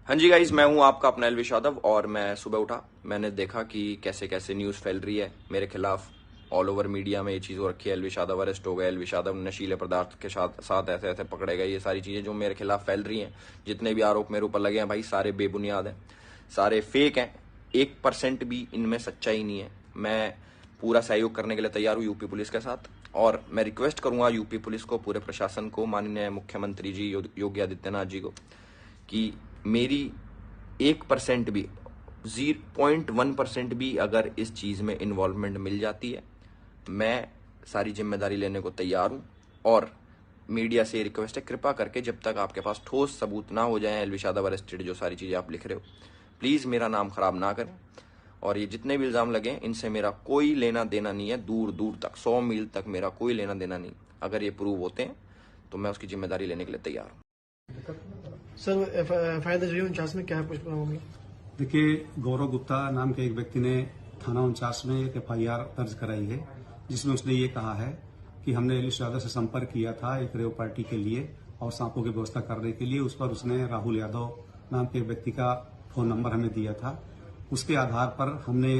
हाँ जी गाइज, मैं हूँ आपका अपना एलविश यादव। और मैं सुबह उठा, मैंने देखा कि कैसे कैसे न्यूज़ फैल रही है मेरे खिलाफ। ऑल ओवर मीडिया में ये चीज़ हो रखी है, एलविश यादव अरेस्ट हो गए, एलविश यादव नशीले पदार्थ के साथ ऐसे ऐसे पकड़े गए। ये सारी चीज़ें जो मेरे खिलाफ फैल रही हैं, जितने भी आरोप मेरे ऊपर लगे हैं भाई, सारे बेबुनियाद हैं, सारे फेक हैं। 1% भी इनमें सच्चाई नहीं है। मैं पूरा सहयोग करने के लिए तैयार हूँ यूपी पुलिस के साथ। और मैं रिक्वेस्ट करूँगा यूपी पुलिस को, पूरे प्रशासन को, माननीय मुख्यमंत्री जी योगी आदित्यनाथ जी को, कि मेरी 1% भी, 0.1% भी अगर इस चीज़ में इन्वॉल्वमेंट मिल जाती है, मैं सारी जिम्मेदारी लेने को तैयार हूँ। और मीडिया से रिक्वेस्ट है, कृपा करके जब तक आपके पास ठोस सबूत ना हो जाए एलविश यादव अरेस्टेड, जो सारी चीज़ें आप लिख रहे हो, प्लीज़ मेरा नाम खराब ना करें। और ये जितने भी इल्ज़ाम लगे, इनसे मेरा कोई लेना देना नहीं है, दूर दूर तक, 100 मील तक मेरा कोई लेना देना नहीं। अगर ये प्रूव होते हैं तो मैं उसकी जिम्मेदारी लेने के लिए तैयार हूँ। सर, एफआईआर दर्ज हुई 49 में, क्या है पूछना होगा? देखिए, गौरव गुप्ता नाम के एक व्यक्ति ने थाना 49 में एक एफआईआर दर्ज कराई है, जिसमें उसने ये कहा है कि हमने एलविश यादव से संपर्क किया था एक रेव पार्टी के लिए और सांपों की व्यवस्था करने के लिए। उस पर उसने राहुल यादव नाम के व्यक्ति का फोन नंबर हमें दिया था। उसके आधार पर हमने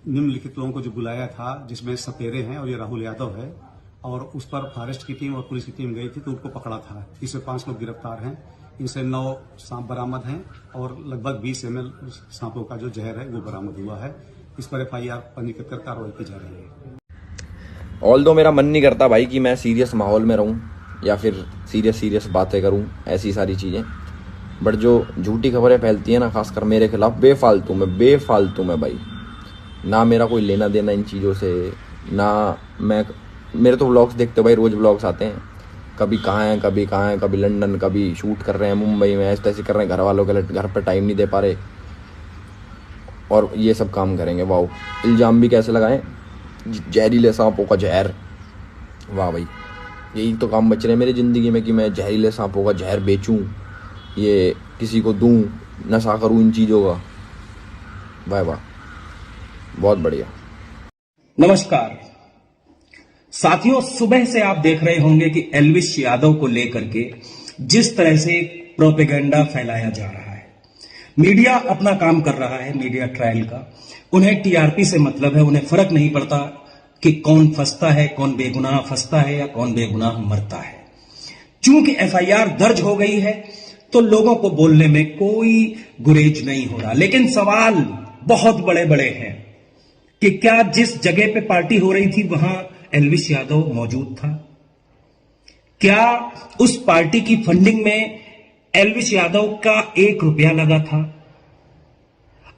निम्नलिखित लोगों को जो बुलाया था, जिसमें सपेरे हैं और ये राहुल यादव है, और उस पर फॉरेस्ट की टीम और पुलिस की टीम गई थी तो उनको पकड़ा था। इसमें 5 लोग गिरफ्तार हैं, इनसे 9 सांप बरामद हैं और लगभग 20 ml सांपों का जो जहर है वो बरामद हुआ है। इस पर एफआईआर पंजीकृत कर कार्रवाई की जा रही है। ऑल्दो मेरा मन नहीं करता भाई कि मैं सीरियस माहौल में रहूं या फिर सीरियस बातें करूं, ऐसी सारी चीज़ें, बट जो झूठी खबरें फैलती है ना, खासकर मेरे खिलाफ, बेफालतू में भाई, ना मेरा कोई लेना देना इन चीज़ों से, ना मेरे तो व्लॉग्स देखते हो भाई, रोज़ व्लॉग्स आते हैं, कभी कहाँ हैं, कभी लंदन, कभी शूट कर रहे हैं मुंबई में, ऐसे ऐसे कर रहे हैं, घर वालों के लिए घर पर टाइम नहीं दे पा रहे, और ये सब काम करेंगे। वाह, इल्ज़ाम भी कैसे लगाएं, जहरीले सांपों का जहर, वाह भाई, यही तो काम बच रहे हैं मेरी ज़िंदगी में कि मैं जहरीले सांपों का जहर बेचूं, ये किसी को दूं, नशा करूं इन चीज़ों का। वाह वाह, बहुत बढ़िया। नमस्कार साथियों, सुबह से आप देख रहे होंगे कि एलविश यादव को लेकर के जिस तरह से प्रोपेगेंडा फैलाया जा रहा है। मीडिया अपना काम कर रहा है, मीडिया ट्रायल का। उन्हें टीआरपी से मतलब है, उन्हें फर्क नहीं पड़ता कि कौन फंसता है, कौन बेगुनाह फंसता है या कौन बेगुनाह मरता है। चूंकि एफआईआर दर्ज हो गई है तो लोगों को बोलने में कोई गुरेज नहीं हो रहा। लेकिन सवाल बहुत बड़े बड़े हैं कि क्या जिस जगह पे पार्टी हो रही थी वहां एलविश यादव मौजूद था? क्या उस पार्टी की फंडिंग में एलविश यादव का 1 रुपया लगा था?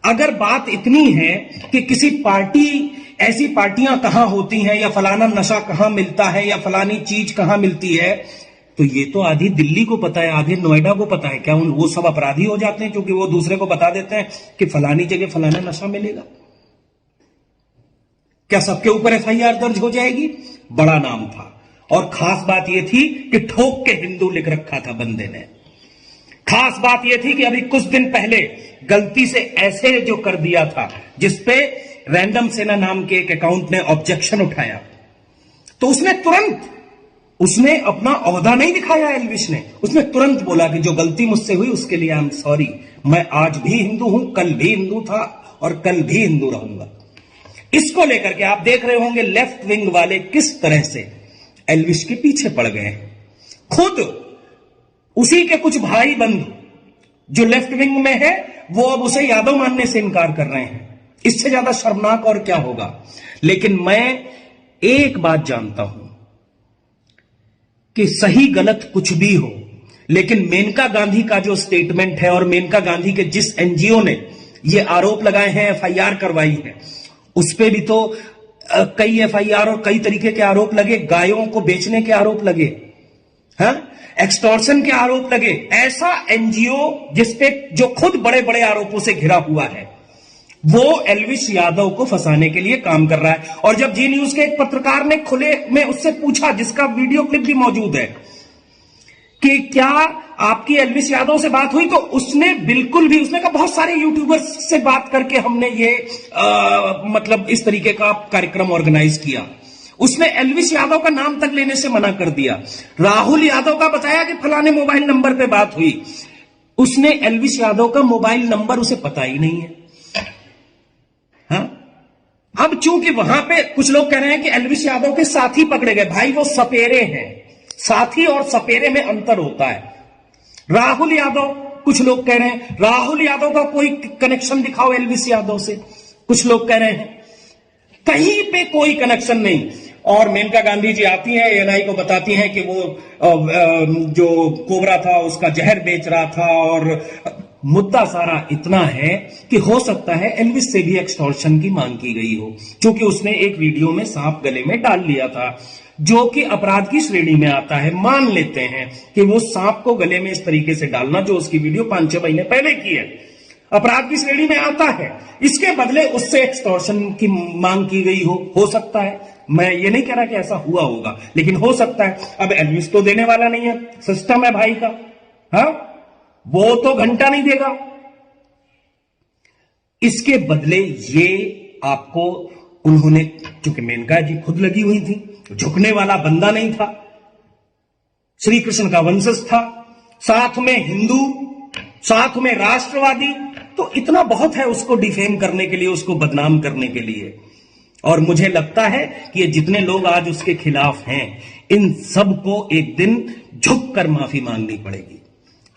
अगर बात इतनी है कि किसी पार्टी, ऐसी पार्टियां कहां होती हैं या फलाना नशा कहां मिलता है या फलानी चीज कहां मिलती है, तो ये तो आधी दिल्ली को पता है, आधे नोएडा को पता है। क्या वो सब अपराधी हो जाते हैं क्योंकि वो दूसरे को बता देते हैं कि फलानी जगह फलाना नशा मिलेगा? क्या सबके ऊपर एफआईआर दर्ज हो जाएगी? बड़ा नाम था, और खास बात यह थी कि ठोक के हिंदू लिख रखा था बंदे ने। खास बात यह थी कि अभी कुछ दिन पहले गलती से ऐसे जो कर दिया था, जिसपे रैंडम सेना नाम के एक अकाउंट ने ऑब्जेक्शन उठाया, तो उसने अपना ओहदा नहीं दिखाया एलविश ने। उसने तुरंत बोला कि जो गलती मुझसे हुई उसके लिए आई एम सॉरी, मैं आज भी हिंदू हूं, कल भी हिंदू था और कल भी हिंदू रहूंगा। इसको लेकर के आप देख रहे होंगे लेफ्ट विंग वाले किस तरह से एलविश के पीछे पड़ गए हैं। खुद उसी के कुछ भाई बंधु जो लेफ्ट विंग में है, वो अब उसे यादव मानने से इनकार कर रहे हैं। इससे ज्यादा शर्मनाक और क्या होगा? लेकिन मैं एक बात जानता हूं कि सही गलत कुछ भी हो, लेकिन मेनका गांधी का जो स्टेटमेंट है और मेनका गांधी के जिस एनजीओ ने ये आरोप लगाए हैं, एफआईआर करवाई है, उस पे भी तो कई एफआईआर और कई तरीके के आरोप लगे। गायों को बेचने के आरोप लगे, एक्सटॉर्शन के आरोप लगे। ऐसा एनजीओ जिसपे जो खुद बड़े बड़े आरोपों से घिरा हुआ है, वो एलविश यादव को फंसाने के लिए काम कर रहा है। और जब जी न्यूज के एक पत्रकार ने खुले में उससे पूछा, जिसका वीडियो क्लिप भी मौजूद है, कि क्या आपकी एलविश यादव से बात हुई, तो उसने बिल्कुल भी, उसने कहा बहुत सारे यूट्यूबर्स से बात करके हमने ये मतलब इस तरीके का कार्यक्रम ऑर्गेनाइज किया। उसने एलविश यादव का नाम तक लेने से मना कर दिया। राहुल यादव का बताया कि फलाने मोबाइल नंबर पे बात हुई। उसने एल्विस यादव का मोबाइल नंबर उसे पता ही नहीं है। हाँ? अब चूंकि वहां पे कुछ लोग कह रहे हैं कि एल्विस यादव के साथी पकड़े गए, भाई वो सपेरे हैं। साथी और सपेरे में अंतर होता है। राहुल यादव, कुछ लोग कह रहे हैं राहुल यादव का कोई कनेक्शन दिखाओ एल्विस यादव से, कुछ लोग कह रहे हैं कहीं पे कोई कनेक्शन नहीं। और मेनका गांधी जी आती हैं, एएनआई को बताती हैं कि वो जो कोबरा था उसका जहर बेच रहा था। और मुद्दा सारा इतना है कि हो सकता है एल्विस से भी एक्सटॉर्शन की मांग की गई हो, क्योंकि उसने एक वीडियो में सांप गले में डाल लिया था, जो कि अपराध की श्रेणी में आता है। मान लेते हैं कि वो सांप को गले में इस तरीके से डालना, जो उसकी वीडियो 5-6 महीने पहले की है, अपराध की श्रेणी में आता है। इसके बदले उससे एक्सटॉर्शन की मांग की गई हो सकता है। मैं ये नहीं कह रहा कि ऐसा हुआ होगा, लेकिन हो सकता है। अब एल्विस तो देने वाला नहीं है, सिस्टम है भाई का। हाँ, वो तो घंटा नहीं देगा। इसके बदले ये आपको उन्होंने, क्योंकि मेनका जी खुद लगी हुई थी, झुकने वाला बंदा नहीं था, श्री कृष्ण का वंशज था, साथ में हिंदू, साथ में राष्ट्रवादी, तो इतना बहुत है उसको डिफेम करने के लिए, उसको बदनाम करने के लिए। और मुझे लगता है कि ये जितने लोग आज उसके खिलाफ हैं, इन सबको एक दिन झुककर माफी मांगनी पड़ेगी।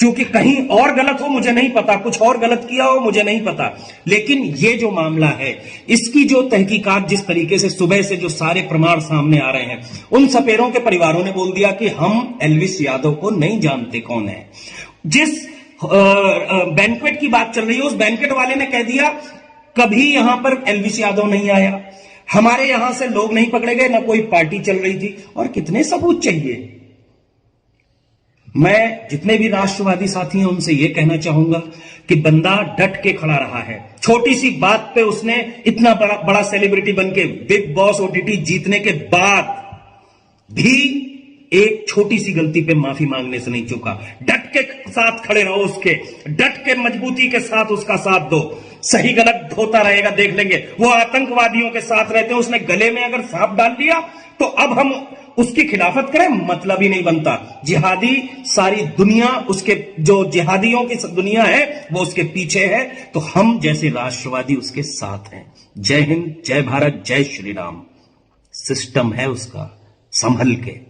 क्योंकि कहीं और गलत हो मुझे नहीं पता, कुछ और गलत किया हो मुझे नहीं पता, लेकिन ये जो मामला है, इसकी जो तहकीकात जिस तरीके से सुबह से जो सारे प्रमाण सामने आ रहे हैं, उन सपेरों के परिवारों ने बोल दिया कि हम एल्विस यादव को नहीं जानते कौन है। जिस बैंक्वेट की बात चल रही है, उस बैंक्वेट वाले ने कह दिया कभी यहां पर एल्विस यादव नहीं आया, हमारे यहां से लोग नहीं पकड़े गए, ना कोई पार्टी चल रही थी। और कितने सबूत चाहिए? मैं जितने भी राष्ट्रवादी साथी हैं उनसे यह कहना चाहूंगा कि बंदा डट के खड़ा रहा है। छोटी सी बात पे उसने इतना बड़ा सेलिब्रिटी बनके बिग बॉस ओटीटी जीतने के बाद भी एक छोटी सी गलती पे माफी मांगने से नहीं चूका। डट के साथ खड़े रहो उसके, डट के मजबूती के साथ उसका साथ दो। सही गलत होता रहेगा, देख लेंगे। वो आतंकवादियों के साथ रहते हैं, उसने गले में अगर सांप डाल दिया तो अब हम उसकी खिलाफत करें, मतलब ही नहीं बनता। जिहादी सारी दुनिया उसके, जो जिहादियों की दुनिया है वो उसके पीछे है, तो हम जैसे राष्ट्रवादी उसके साथ हैं। जय हिंद, जय भारत, जय श्री राम। सिस्टम है उसका, संभल के।